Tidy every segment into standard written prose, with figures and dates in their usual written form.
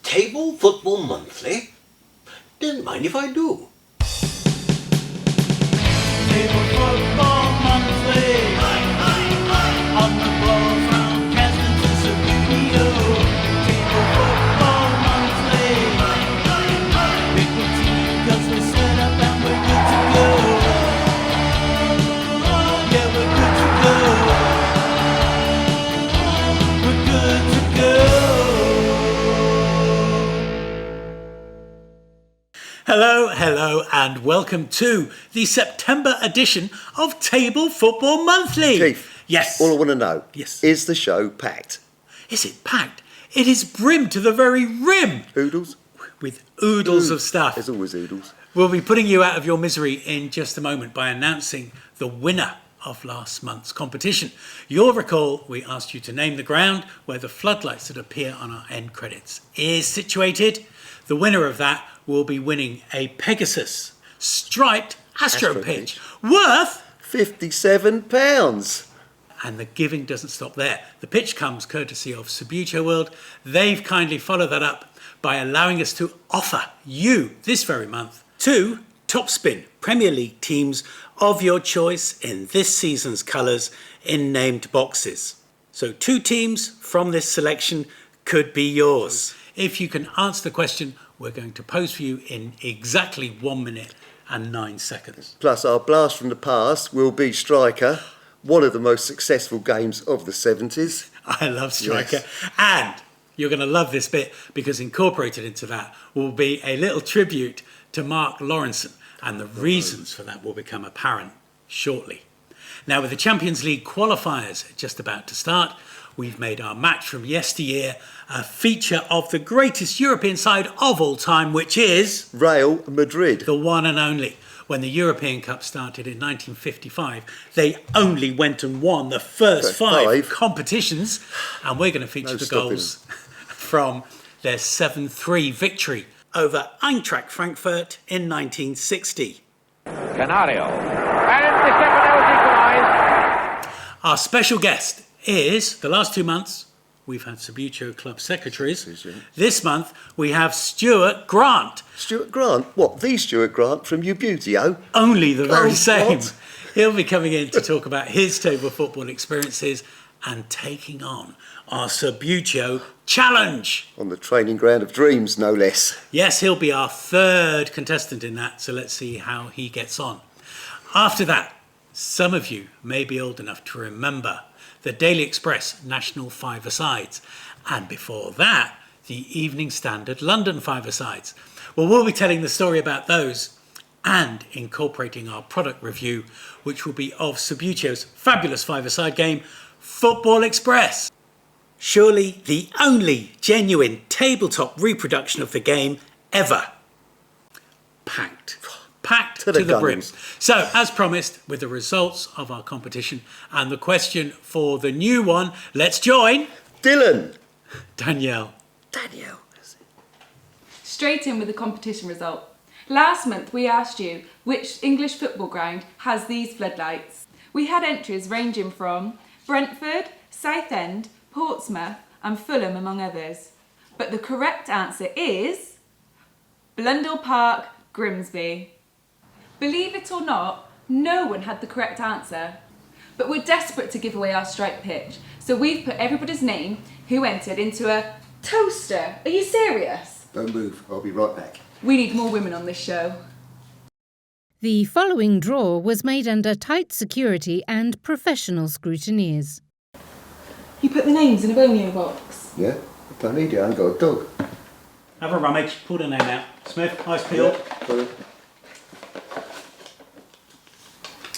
Table Football Monthly? Don't mind if I do. Table Football Monthly. On the ball from Keston to Subbuteo. Table Football Monthly. Pick the team 'cause we're set up and we're good to go. Yeah, we're good to go. We're good to go. Hello, and welcome to the September edition of Table Football Monthly. Keith, yes. all I want to know Yes. is the show packed? Is it packed? It is brimmed to the very rim Oodles? with oodles of stuff. There's always oodles. We'll be putting you out of your misery in just a moment by announcing the winner of last month's competition. You'll recall we asked you to name the ground where the floodlights that appear on our end credits is situated. The winner of that will be winning a Pegasus striped Astro pitch worth £57. And the giving doesn't stop there. The pitch comes courtesy of Subbuteo World. They've kindly followed that up by allowing us to offer you this very month 2 Topspin Premier League teams of your choice in this season's colours in named boxes. So 2 teams from this selection could be yours. If you can answer the question, we're going to pose for you in exactly 1 minute and 9 seconds. Plus our blast from the past will be Striker, one of the most successful games of the 70s. I love Striker. Yes. And you're going to love this bit because incorporated into that will be a little tribute to Mark Lawrenson. And the reasons for that will become apparent shortly. Now, with the Champions League qualifiers just about to start, we've made our match from yesteryear a feature of the greatest European side of all time, which is Real Madrid. the one and only. When the European Cup started in 1955, they only went and won the first five competitions. And we're going to feature the goals from their 7-3 victory over Eintracht Frankfurt in 1960. Canario. And the second equalised. Our special guest is, the last 2 months, we've had Subbuteo Club secretaries. This month, we have Stuart Grant. Stuart Grant? What, the Stuart Grant from Youbbuteo? Only the very same. What? He'll be coming in to talk about his table football experiences and taking on our Subbuteo challenge. On the training ground of dreams, no less. Yes, he'll be our third contestant in that, so let's see how he gets on. After that, some of you may be old enough to remember the Daily Express National Five-a-Sides, and before that, the Evening Standard London Five-a-Sides. Well, we'll be telling the story about those and incorporating our product review, which will be of Subbuteo's fabulous five-a-side game, Football Express. Surely the only genuine tabletop reproduction of the game ever. Packed to the brim. So, as promised, with the results of our competition and the question for the new one, let's join Dylan. Danielle. Straight in with the competition result. Last month we asked you which English football ground has these floodlights. We had entries ranging from Brentford, Southend, Portsmouth and Fulham among others. But the correct answer is Blundell Park, Grimsby. Believe it or not, no one had the correct answer. But we're desperate to give away our striped pitch, so we've put everybody's name who entered into a toaster. Are you serious? Don't move, I'll be right back. We need more women on this show. The following draw was made under tight security and professional scrutineers. You put the names in a bonio box? Yeah, don't need it, I ain't got a dog. Have a rummage, pull the name out. Smith, ice peel. Yeah.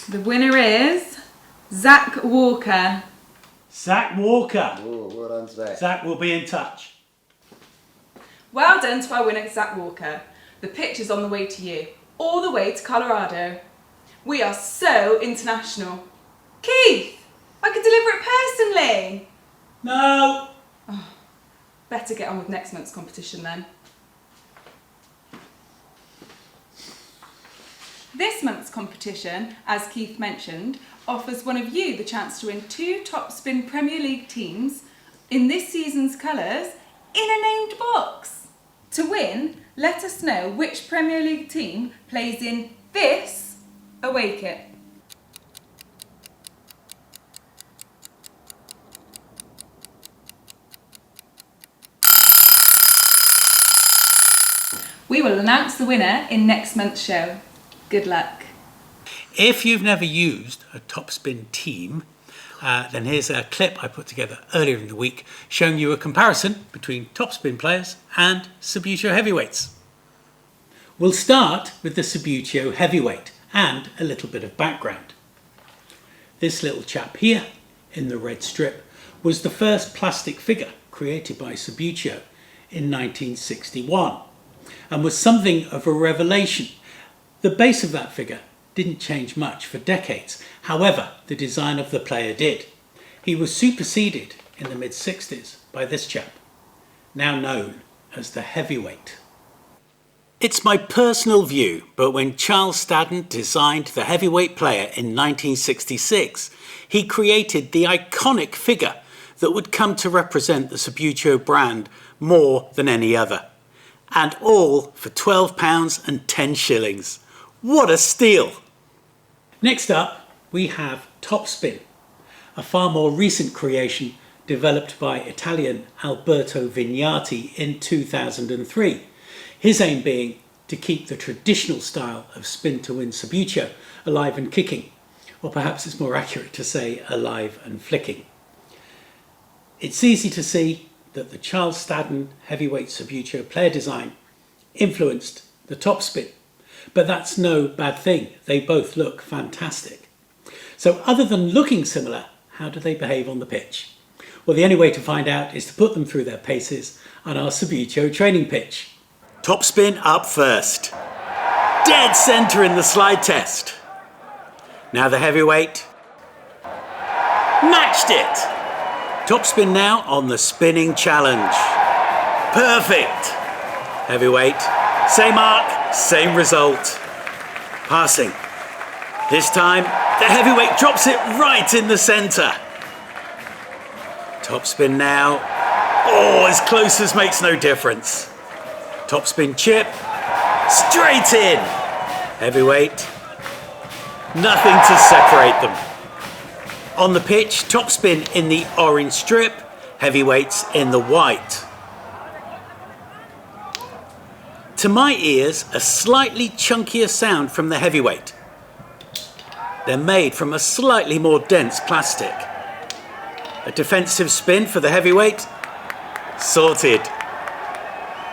The winner is Zach Walker. Zach Walker. Oh, well done to that. Zach will be in touch. Well done to our winner, Zach Walker. The pitch is on the way to you, all the way to Colorado. We are so international. Keith, I could deliver it personally. No. Better get on with next month's competition then. This month's competition, as Keith mentioned, offers one of you the chance to win 2 Topspin Premier League teams in this season's colours in a named box. Let us know which Premier League team plays in this away kit. We will announce the winner in next month's show. Good luck. If you've never used a Topspin team, then here's a clip I put together earlier in the week showing you a comparison between Topspin players and Subbuteo heavyweights. We'll start with the Subbuteo heavyweight and a little bit of background. This little chap here in the red strip was the first plastic figure created by Subbuteo in 1961 and was something of a revelation. The base of that figure didn't change much for decades. However, the design of the player did. He was superseded in the mid-60s by this chap, now known as the heavyweight. It's my personal view, but when Charles Staddon designed the heavyweight player in 1966, he created the iconic figure that would come to represent the Subbuteo brand more than any other. And all for £12 and 10 shillings. What a steal! Next up, we have Topspin, a far more recent creation developed by Italian Alberto Vignati in 2003. His aim being to keep the traditional style of spin to win Subbuteo alive and kicking, or perhaps it's more accurate to say alive and flicking. It's easy to see that the Charles Staddon heavyweight Subbuteo player design influenced the Topspin, but that's no bad thing. They both look fantastic. So other than looking similar, how do they behave on the pitch? Well, the only way to find out is to put them through their paces on our Subbuteo training pitch. Topspin up first. Dead centre in the slide test. Now the heavyweight. Matched it! Topspin now on the spinning challenge. Perfect! Heavyweight. Same arc, same result. Passing. This time, the heavyweight drops it right in the centre. Topspin now. Oh, as close as makes no difference. Topspin chip. Straight in. Heavyweight. Nothing to separate them. On the pitch, Topspin in the orange strip, heavyweights in the white. To my ears, a slightly chunkier sound from the heavyweight. They're made from a slightly more dense plastic. A defensive spin for the heavyweight. Sorted.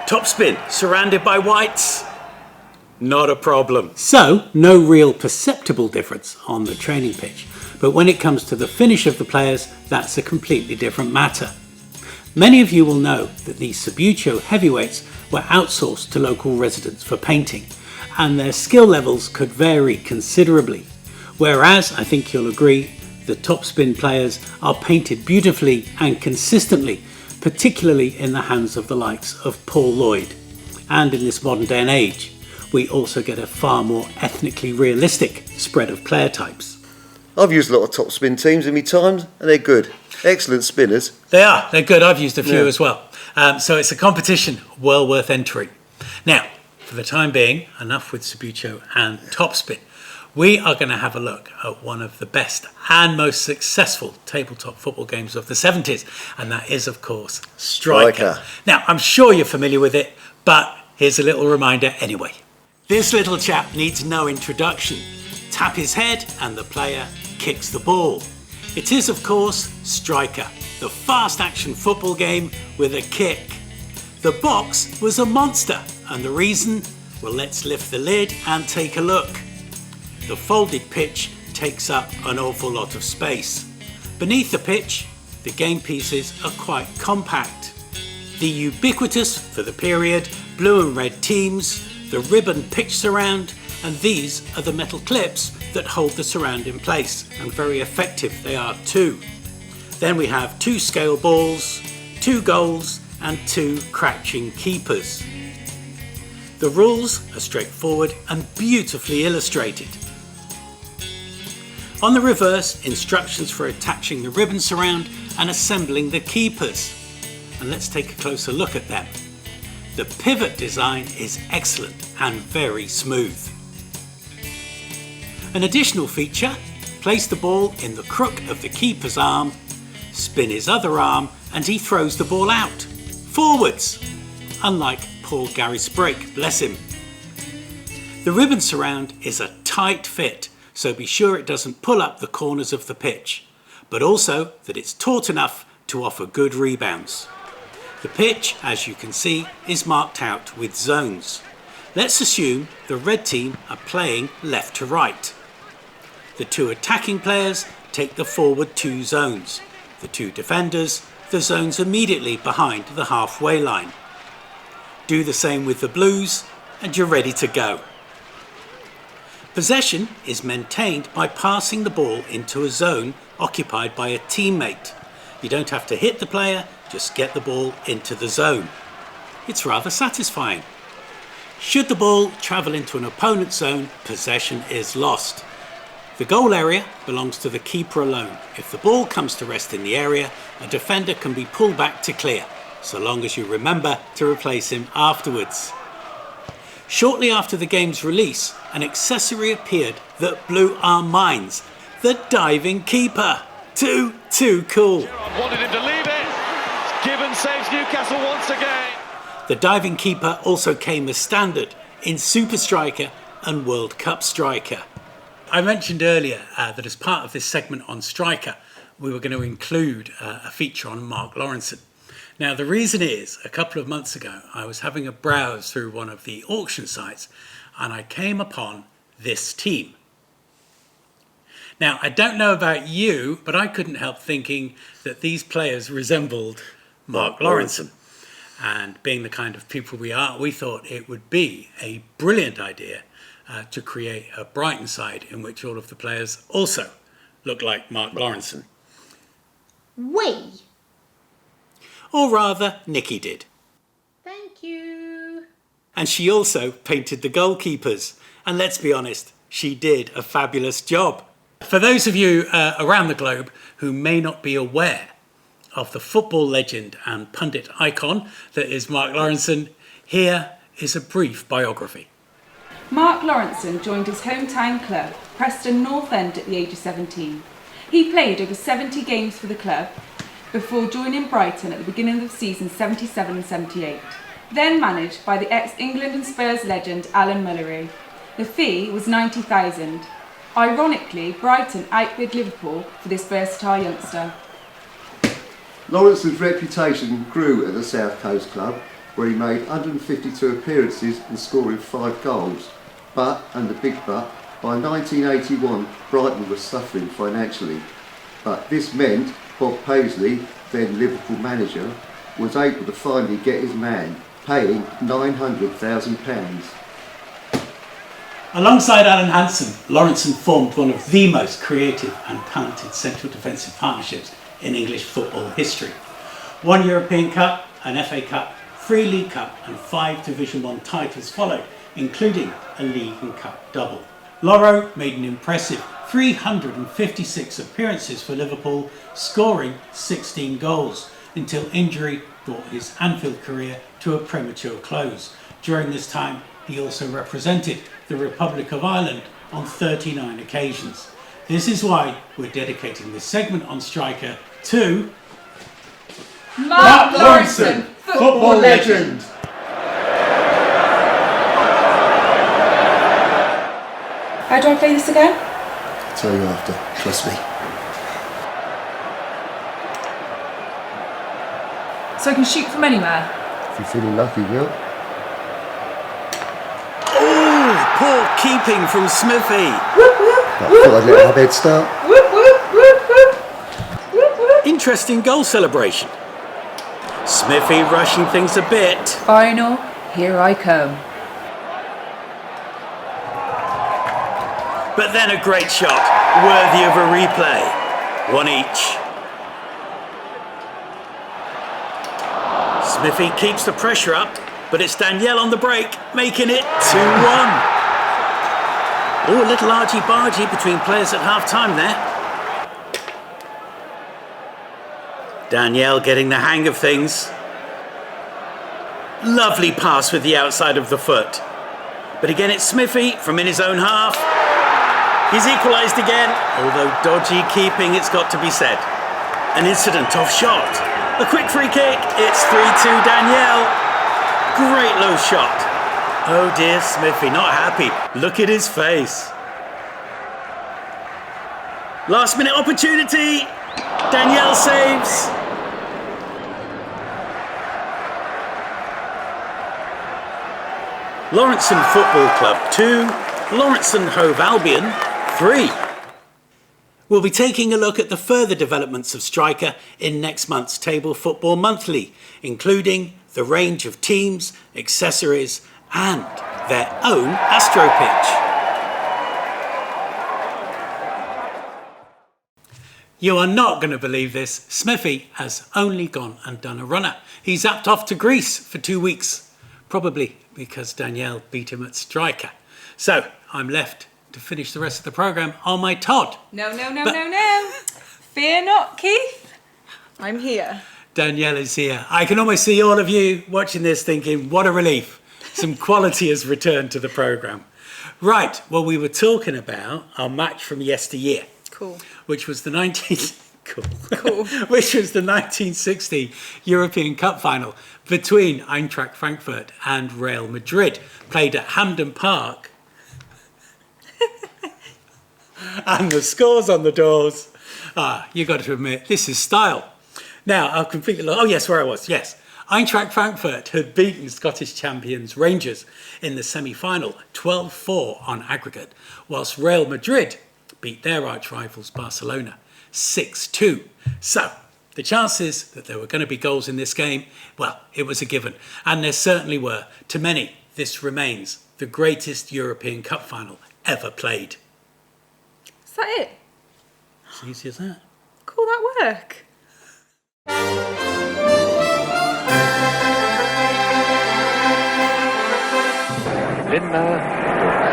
Topspin surrounded by whites. Not a problem. So, no real perceptible difference on the training pitch. But when it comes to the finish of the players, that's a completely different matter. Many of you will know that these Subbuteo heavyweights were outsourced to local residents for painting, and their skill levels could vary considerably. Whereas, I think you'll agree, the Topspin players are painted beautifully and consistently, particularly in the hands of the likes of Paul Lloyd. And in this modern day and age, we also get a far more ethnically realistic spread of player types. I've used a lot of Topspin teams in my time, and they're good. Excellent spinners. They are. They're good. I've used a few as well. So it's a competition well worth entering. Now, for the time being, enough with Subbuteo and Topspin. We are going to have a look at one of the best and most successful tabletop football games of the 70s, and that is, of course, Striker. Now, I'm sure you're familiar with it, but here's a little reminder anyway. This little chap needs no introduction. Tap his head and the player kicks the ball. It is, of course, Striker, the fast action football game with a kick. The box was a monster, and the reason? Well, let's lift the lid and take a look. The folded pitch takes up an awful lot of space. Beneath the pitch, the game pieces are quite compact. The ubiquitous, for the period, blue and red teams, the ribbon pitch surround, and these are the metal clips that hold the surround in place, and very effective they are too. Then we have 2 scale balls, 2 goals, and 2 crouching keepers. The rules are straightforward and beautifully illustrated. On the reverse, instructions for attaching the ribbon surround and assembling the keepers. And let's take a closer look at them. The pivot design is excellent and very smooth. An additional feature, place the ball in the crook of the keeper's arm, spin his other arm and he throws the ball out, forwards, unlike poor Gary Sprake, bless him. The ribbon surround is a tight fit, so be sure it doesn't pull up the corners of the pitch, but also that it's taut enough to offer good rebounds. The pitch, as you can see, is marked out with zones. Let's assume the red team are playing left to right. The two attacking players take the forward 2 zones. The 2 defenders, the zones immediately behind the halfway line. Do the same with the blues and you're ready to go. Possession is maintained by passing the ball into a zone occupied by a teammate. You don't have to hit the player, just get the ball into the zone. It's rather satisfying. Should the ball travel into an opponent's zone, possession is lost. The goal area belongs to the keeper alone. If the ball comes to rest in the area, a defender can be pulled back to clear, so long as you remember to replace him afterwards. Shortly after the game's release, an accessory appeared that blew our minds. The diving keeper. Too cool. Wanted him to leave it. Gibbon saves Newcastle once again. The diving keeper also came as standard in Super Striker and World Cup Striker. I mentioned earlier that as part of this segment on Striker, we were going to include a feature on Mark Lawrenson. Now, the reason is, a couple of months ago, I was having a browse through one of the auction sites and I came upon this team. Now, I don't know about you, but I couldn't help thinking that these players resembled Mark Lawrenson. And being the kind of people we are, we thought it would be a brilliant idea to create a Brighton side in which all of the players also look like Mark Lawrenson. We. Or rather, Nikki did. Thank you. And she also painted the goalkeepers. And let's be honest, she did a fabulous job. For those of you around the globe who may not be aware of the football legend and pundit icon that is Mark Lawrenson, here is a brief biography. Mark Lawrenson joined his hometown club, Preston North End, at the age of 17. He played over 70 games for the club before joining Brighton at the beginning of the season 77 and 78. Then managed by the ex-England and Spurs legend Alan Mullery. The fee was £90,000. Ironically, Brighton outbid Liverpool for this versatile youngster. Lawrenson's reputation grew at the South Coast club, where he made 152 appearances and scoring 5 goals. But, and the big but, by 1981 Brighton was suffering financially. But this meant Bob Paisley, then Liverpool manager, was able to finally get his man, paying £900,000. Alongside Alan Hansen, Lawrenson formed one of the most creative and talented central defensive partnerships in English football history. 1 European Cup, an FA Cup, 3 League Cup and 5 Division 1 titles followed, including a League and Cup double. Lawro made an impressive 356 appearances for Liverpool, scoring 16 goals, until injury brought his Anfield career to a premature close. During this time, he also represented the Republic of Ireland on 39 occasions. This is why we're dedicating this segment on Striker to Mark Lawrenson, football legend. How do I play this again? I'll tell you after, trust me. So I can shoot from anywhere? If you're feeling lucky, Will. Oh, poor keeping from Smithy. I thought I'd let our bed start. Interesting goal celebration. Smithy rushing things a bit. Final, here I come. But then a great shot, worthy of a replay. 1 each. Smithy keeps the pressure up, but it's Danielle on the break, making it 2-1. Oh, a little argy-bargy between players at half-time there. Danielle getting the hang of things. Lovely pass with the outside of the foot. But again, it's Smithy from in his own half. He's equalised again, although dodgy keeping, it's got to be said. An incident off shot. A quick free kick. It's 3-2 Danielle. Great low shot. Oh dear, Smithy, not happy. Look at his face. Last minute opportunity. Danielle saves. Lawrenson Football Club 2, Lawrenson Hove Albion 3. We'll be taking a look at the further developments of Striker in next month's Table Football Monthly, including the range of teams, accessories and their own Astro Pitch. You are not going to believe this. Smithy has only gone and done a runner. He's zapped off to Greece for 2 weeks, probably because Danielle beat him at Striker. So I'm left to finish the rest of the programme on my Todd. No. Fear not, Keith. I'm here. Danielle is here. I can almost see all of you watching this thinking, what a relief. Some quality has returned to the programme. Right, well, we were talking about our match from yesteryear. Cool. Which was the 1960 European Cup final between Eintracht Frankfurt and Real Madrid, played at Hampden Park. And the scores on the doors. You got to admit, this is style. Now, I'll completely look. Oh, yes, where I was. Yes. Eintracht Frankfurt had beaten Scottish champions Rangers in the semi-final, 12-4 on aggregate, whilst Real Madrid beat their arch rivals Barcelona 6-2. So, the chances that there were going to be goals in this game, well, it was a given. And there certainly were. To many, this remains the greatest European Cup final ever played. Is that it? As easy as that. Call that work. Lindner,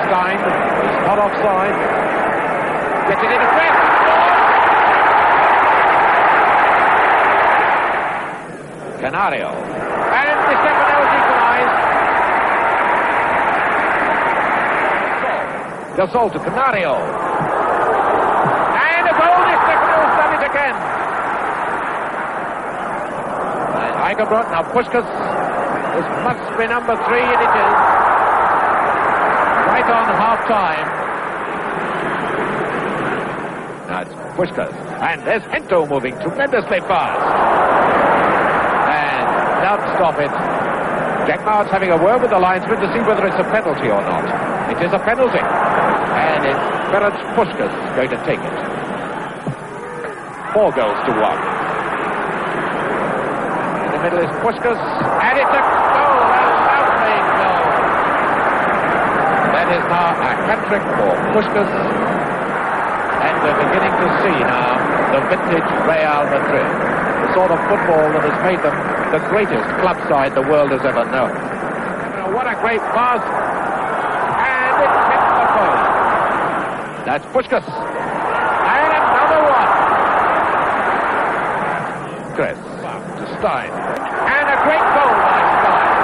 Stein, is not offside. Gets it in a press. Canario. And the Stefanos equalised. Gasol to Canario. And a goal. The Stefanos done it again. And Eigebrot, now Puskás. This must be number 3, and it is. Right on half-time. Now it's Puskás. And there's Hento moving tremendously fast. Don't stop it. Jack Mart's having a word with the linesman to see whether it's a penalty or not. It is a penalty. And it's Ferenc Puskás going to take it. 4 goals to 1. In the middle is Puskás. And it's a goal. A lovely goal. That is now a hat-trick for Puskás. And we're beginning to see now the vintage Real Madrid. The sort of football that has made them the greatest club side the world has ever known. What a great pass. And it hits the post. That's Puskás. And another one. Chris to Stein. And a great goal by Stein.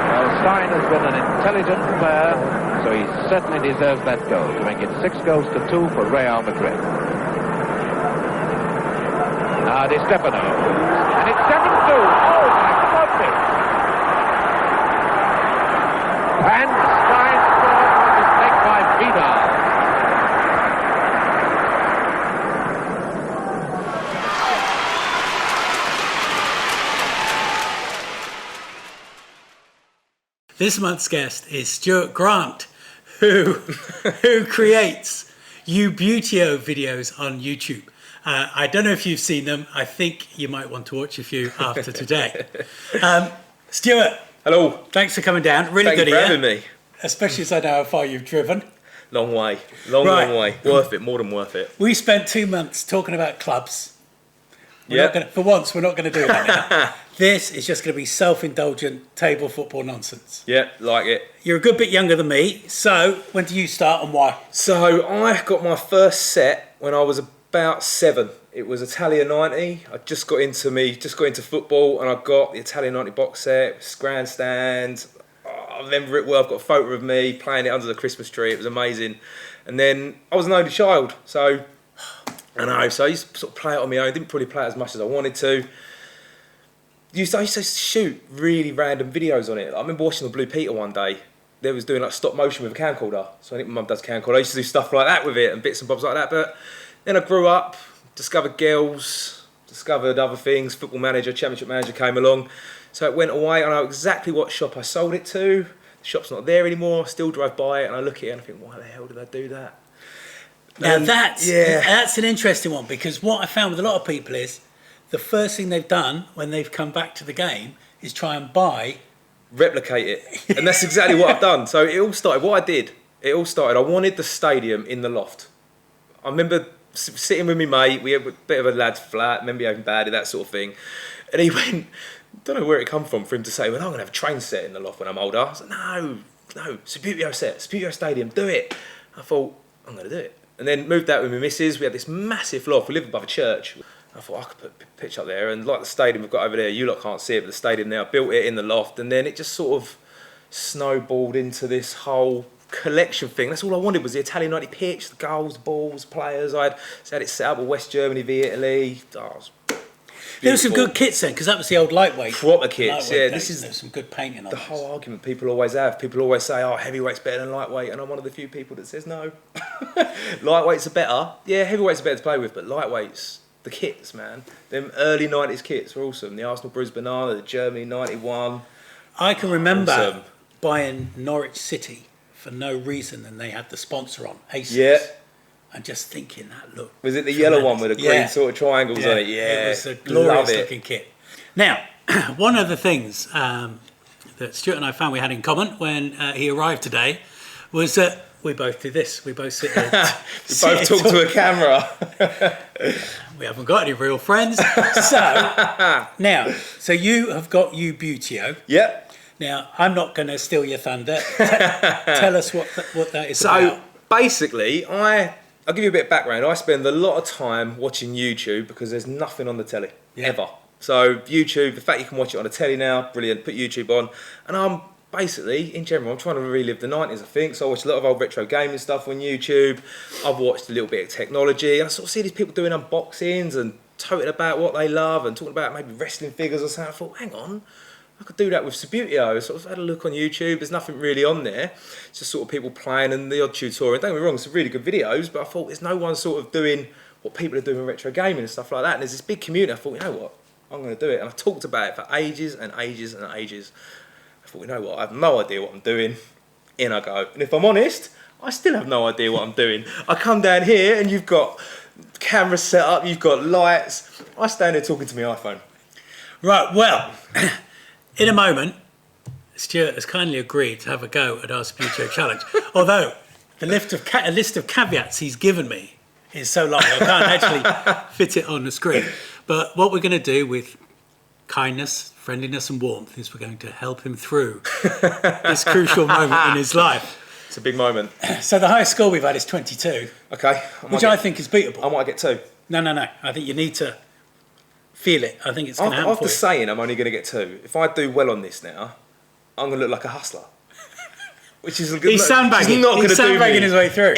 Well, Stein has been an intelligent player, so he certainly deserves that goal to make it 6 goals to 2 for Real Madrid. Now Di Stefano. And it's 7-2. Oh, my goodness. And Stein scored on a mistake by Vidal. This month's guest is Stuart Grant, who creates Youbbuteo videos on YouTube. I don't know if you've seen them. I think you might want to watch a few after today. Stuart. Hello. Thanks for coming down. Really Thank good you for of you. having me. Especially as I know how far you've driven. Long way. Long way. Worth it. More than worth it. We spent 2 months talking about clubs. Yeah. For once, we're not going to do that now. This is just going to be self-indulgent table football nonsense. Yeah, like it. You're a good bit younger than me. So, when do you start and why? So, I got my first set when I was about 7 It was Italian 90. I just got into football, and I got the Italian 90 box set, grandstand. I remember it well. I've got a photo of me playing it under the Christmas tree. It was amazing. And then I was an only child, so I used to sort of play it on my own. Didn't probably play it as much as I wanted to. I used to shoot really random videos on it. I remember watching the Blue Peter one day. They was doing like stop motion with a camcorder. So I think my mum does camcorder. I used to do stuff like that with it and bits and bobs like that. But then I grew up, discovered girls, discovered other things. Football Manager, Championship Manager came along. So it went away. I know exactly what shop I sold it to. The shop's not there anymore. I still drive by it and I look at it and I think, why the hell did I do that? Now that's an interesting one, because what I found with a lot of people is the first thing they've done when they've come back to the game is try and replicate it. And that's exactly what I've done. So it all started, I wanted the stadium in the loft. I remember sitting with my mate, we had a bit of a lad's flat, remember having badly, that sort of thing. And he went, don't know where it come from for him to say, well, I'm going to have a train set in the loft when I'm older. I was like, no, Subbuteo set, Subbuteo Stadium, do it. I thought, I'm going to do it. And then moved out with my missus. We had this massive loft. We lived above a church. I thought I could put a pitch up there, and like the stadium we've got over there, you lot can't see it, but the stadium now, I built it in the loft, and then it just sort of snowballed into this whole collection thing. That's all I wanted was the Italian 90 pitch, the goals, balls, players. I had it set up with West Germany v Italy. There was some good kits then, because that was the old lightweight. Proper kits, yeah. There's some good painting on the whole argument people always have. People always say, oh, heavyweight's better than lightweight, and I'm one of the few people that says no. Lightweights are better. Yeah, heavyweights are better to play with, but lightweights, the kits, man. Them early 90s kits were awesome. The Arsenal Bruised Banana, the Germany 91. I can remember buying Norwich City for no reason, and they had the sponsor on, ASUS. Yeah. And just thinking that look. Was it the yellow one with the green sort of triangles on it? Yeah. It was a glorious looking kit. Now, one of the things that Stuart and I found we had in common when he arrived today was that we both do this. We both sit here. We both talk to a camera. We haven't got any real friends. So you have got Youbbuteo. Yep. Now, I'm not going to steal your thunder. Tell us what that is about. So basically, I'll give you a bit of background. I spend a lot of time watching YouTube because there's nothing on the telly, ever. So YouTube, the fact you can watch it on the telly now, brilliant, put YouTube on. And I'm basically, in general, I'm trying to relive the 90s, I think. So I watch a lot of old retro gaming stuff on YouTube. I've watched a little bit of technology. And I sort of see these people doing unboxings and toting about what they love and talking about maybe wrestling figures or something. I thought, hang on, I could do that with Subbuteo. Sort of had a look on YouTube. There's nothing really on there. It's just sort of people playing and the odd tutorial. Don't get me wrong, some really good videos, but I thought there's no one sort of doing what people are doing with retro gaming and stuff like that. And there's this big community. I thought, you know what? I'm going to do it. And I talked about it for ages and ages and ages. I thought, you know what? I have no idea what I'm doing. In I go. And if I'm honest, I still have no idea what I'm doing. I come down here and you've got cameras set up, you've got lights. I stand there talking to my iPhone. Right, well, in a moment, Stuart has kindly agreed to have a go at our Subbuteo challenge. Although the list of caveats he's given me is so long, I can't actually fit it on the screen. But what we're going to do with kindness, friendliness and warmth is we're going to help him through this crucial moment in his life. It's a big moment. So the highest score we've had is 22. Okay. I think is beatable. I might get 2. No. I think you need to feel it. I think it's going to happen. After saying I'm only going to get 2, if I do well on this now, I'm going to look like a hustler. Which is He's sandbagging. He's sandbagging his way through.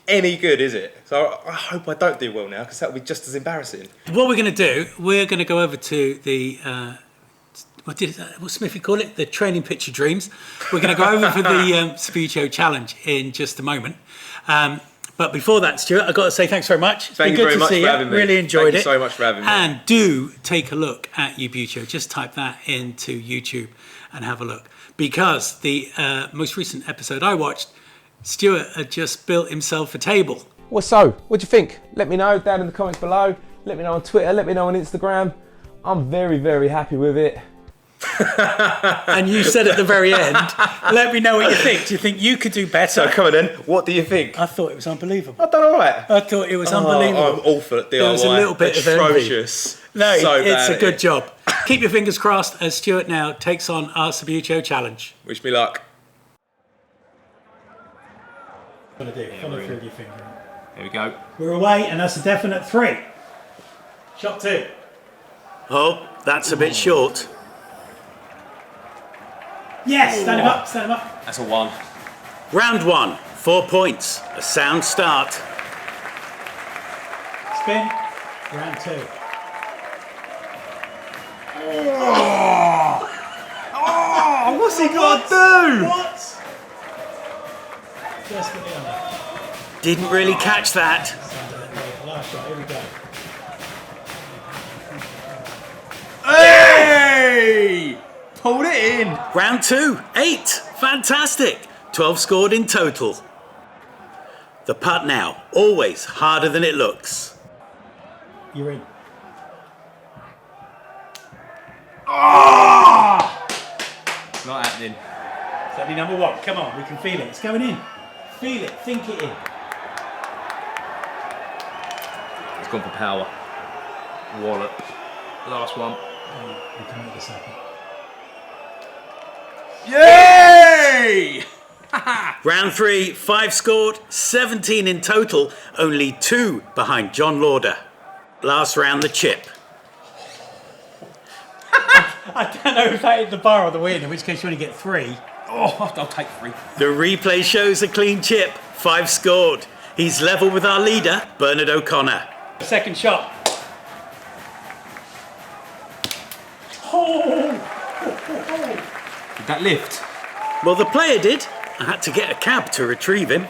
Any good, is it? So I hope I don't do well now, because that would be just as embarrassing. What we're going to do, we're going to go over to the what Smithy call it? The training pitch of dreams. We're going to go over for the Subbuteo challenge in just a moment. But before that, Stuart, I've got to say thanks very much. It's Thank been you good very much to see for you. having me. Really enjoyed it. Thank you so much for having me. And do take a look at Youbbuteo. Just type that into YouTube and have a look. Because the most recent episode I watched, Stuart had just built himself a table. Well, so, what do you think? Let me know down in the comments below. Let me know on Twitter. Let me know on Instagram. I'm very, very happy with it. And you said at the very end, let me know what you think. Do you think you could do better? So come on then, what do you think? I thought it was unbelievable. I've done all right. I thought it was unbelievable. I'm awful at DIY. There was a little bit atrocious. Of envy. No, so it's a good job. Keep your fingers crossed as Stuart now takes on our Subbuteo challenge. Wish me luck. What do you do? Follow through your finger. Here we go. We're away, and that's a definite 3. Shot 2. Oh, that's a bit short. Yes, stand him up, stand him up. That's a 1. Round 1, 4 points. A sound start. Spin. Round 2. Oh, what's he got to do? What? Just for the other. Didn't really catch that. Last shot, here we go. Hey! Pulled it in. Round 2, 8. Fantastic. 12 scored in total. The putt now, always harder than it looks. You're in. Oh! It's not happening. It's only number 1. Come on, we can feel it. It's going in. Feel it, think it in. It's gone for power. Wallop. Last one. We can make this happen. Yay! Round 3, 5 scored, 17 in total, only 2 behind John Lauder. Last round, the chip. I don't know if that hit the bar or the win, in which case you only get 3. Oh, I'll take 3. The replay shows a clean chip, 5 scored. He's level with our leader, Bernard O'Connor. Second shot. Did that lift? Well, the player did. I had to get a cab to retrieve him.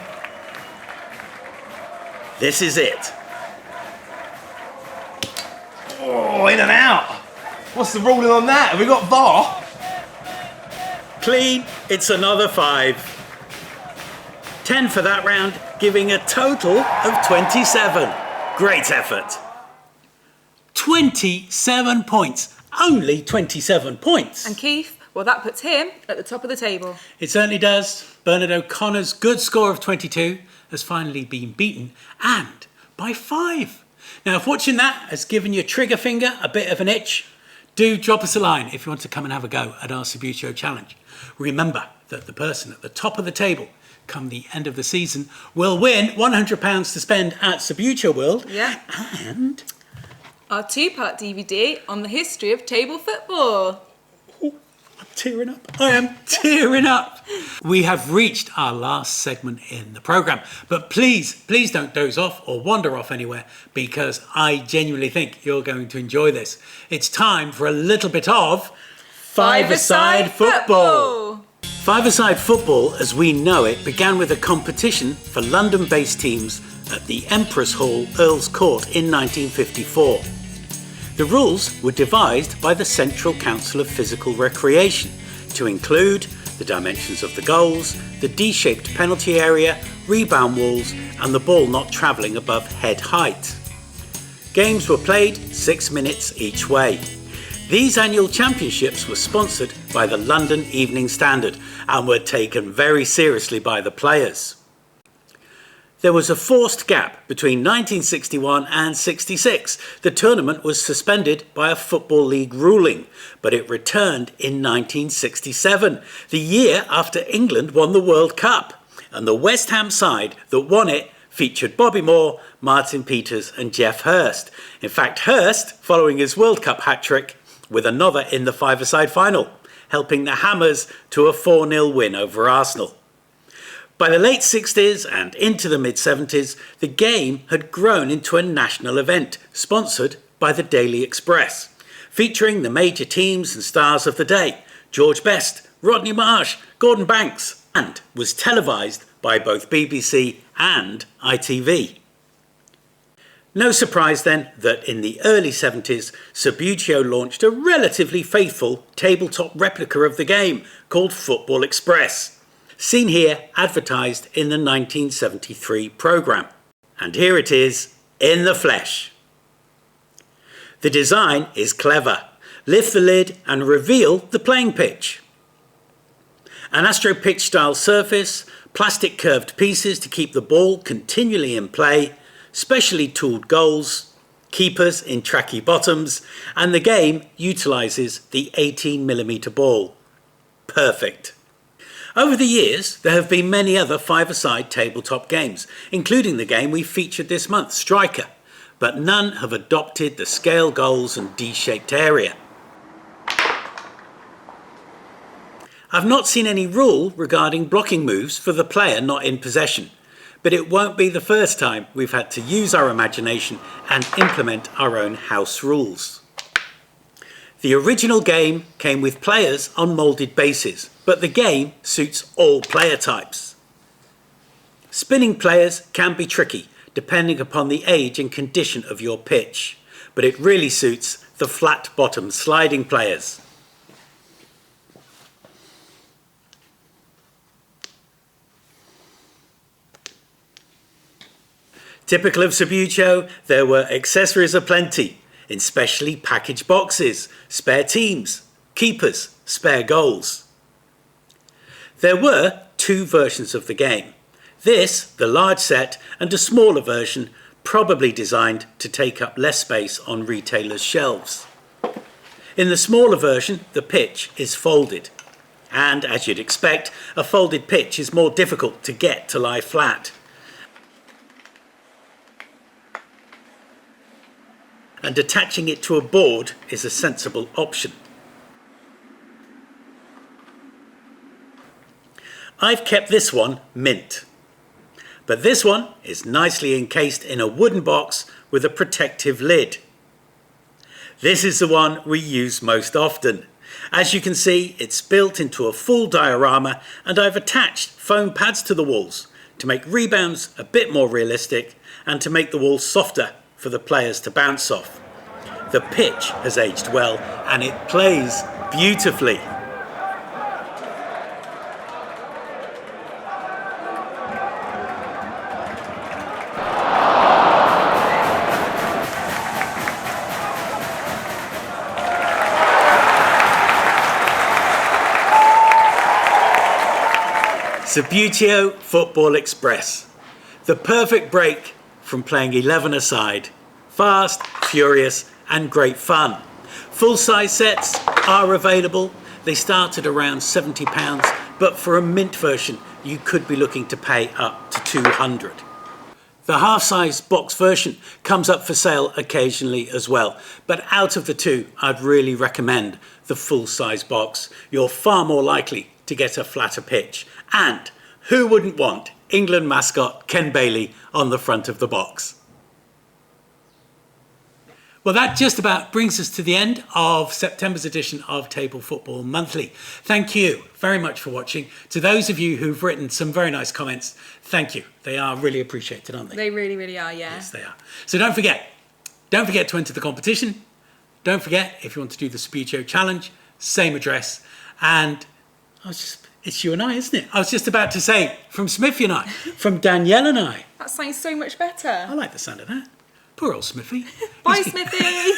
This is it. Oh, in and out. What's the ruling on that? Have we got VAR? Clean, it's another 5. 10 for that round, giving a total of 27. Great effort. 27 points. Only 27 points. And Keith, well, that puts him at the top of the table. It certainly does. Bernard O'Connor's good score of 22 has finally been beaten, and by 5. Now, if watching that has given your trigger finger a bit of an itch, do drop us a line if you want to come and have a go at our Subbuteo challenge. Remember that the person at the top of the table, come the end of the season, will win £100 to spend at Subbuteo World. Yeah. And our 2-part DVD on the history of table football. I'm tearing up. I am tearing up. We have reached our last segment in the programme. But please don't doze off or wander off anywhere, because I genuinely think you're going to enjoy this. It's time for a little bit of Five-a-side football. Five-a-side football, as we know it, began with a competition for London-based teams at the Empress Hall, Earl's Court in 1954. The rules were devised by the Central Council of Physical Recreation to include the dimensions of the goals, the D-shaped penalty area, rebound walls, and the ball not travelling above head height. Games were played 6 minutes each way. These annual championships were sponsored by the London Evening Standard and were taken very seriously by the players. There was a forced gap between 1961 and 66. The tournament was suspended by a Football League ruling, but it returned in 1967, the year after England won the World Cup. And the West Ham side that won it featured Bobby Moore, Martin Peters and Geoff Hurst. In fact, Hurst, following his World Cup hat-trick, with another in the five-a-side final, helping the Hammers to a 4-0 win over Arsenal. By the late 60s and into the mid-70s, the game had grown into a national event, sponsored by the Daily Express, featuring the major teams and stars of the day, George Best, Rodney Marsh, Gordon Banks, and was televised by both BBC and ITV. No surprise then that in the early 70s, Subbuteo launched a relatively faithful tabletop replica of the game called Football Express, seen here advertised in the 1973 programme. And here it is in the flesh. The design is clever. Lift the lid and reveal the playing pitch. An Astro pitch style surface, plastic curved pieces to keep the ball continually in play, specially tooled goals, keepers in tracky bottoms, and the game utilises the 18mm ball. Perfect. Over the years, there have been many other five-a-side tabletop games, including the game we featured this month, Striker. but none have adopted the scale goals and D-shaped area. I've not seen any rule regarding blocking moves for the player not in possession, but it won't be the first time we've had to use our imagination and implement our own house rules. The original game came with players on moulded bases, but the game suits all player types. Spinning players can be tricky depending upon the age and condition of your pitch, but it really suits the flat-bottom sliding players. Typical of Subbuteo, there were accessories aplenty in specially packaged boxes, spare teams, keepers, spare goals. There were two versions of the game. This, the large set, and a smaller version, probably designed to take up less space on retailers' shelves. In the smaller version, the pitch is folded. And, as you'd expect, a folded pitch is more difficult to get to lie flat. And attaching it to a board is a sensible option. I've kept this one mint, but this one is nicely encased in a wooden box with a protective lid. This is the one we use most often. As you can see, it's built into a full diorama, and I've attached foam pads to the walls to make rebounds a bit more realistic and to make the walls softer for the players to bounce off. The pitch has aged well and it plays beautifully. Subbuteo Football Express. The perfect break from playing 11 aside. Fast, furious and great fun. Full-size sets are available. They start at around £70, but for a mint version you could be looking to pay up to £200. The half-size box version comes up for sale occasionally as well, but out of the two I'd really recommend the full-size box. You're far more likely to get a flatter pitch, and who wouldn't want England mascot Ken Bailey on the front of the box? Well, that just about brings us to the end of September's edition of Table Football Monthly. Thank you very much for watching. To those of you who've written some very nice comments, thank you. They are really appreciated, aren't they? They really, really are, yeah. Yes, they are. So don't forget to enter the competition. Don't forget, if you want to do the Subbuteo challenge, same address. And it's you and I, isn't it? I was just about to say, from Smithy and I, from Danielle and I. That sounds so much better. I like the sound of that. Poor old Smithy. Bye, Smithy.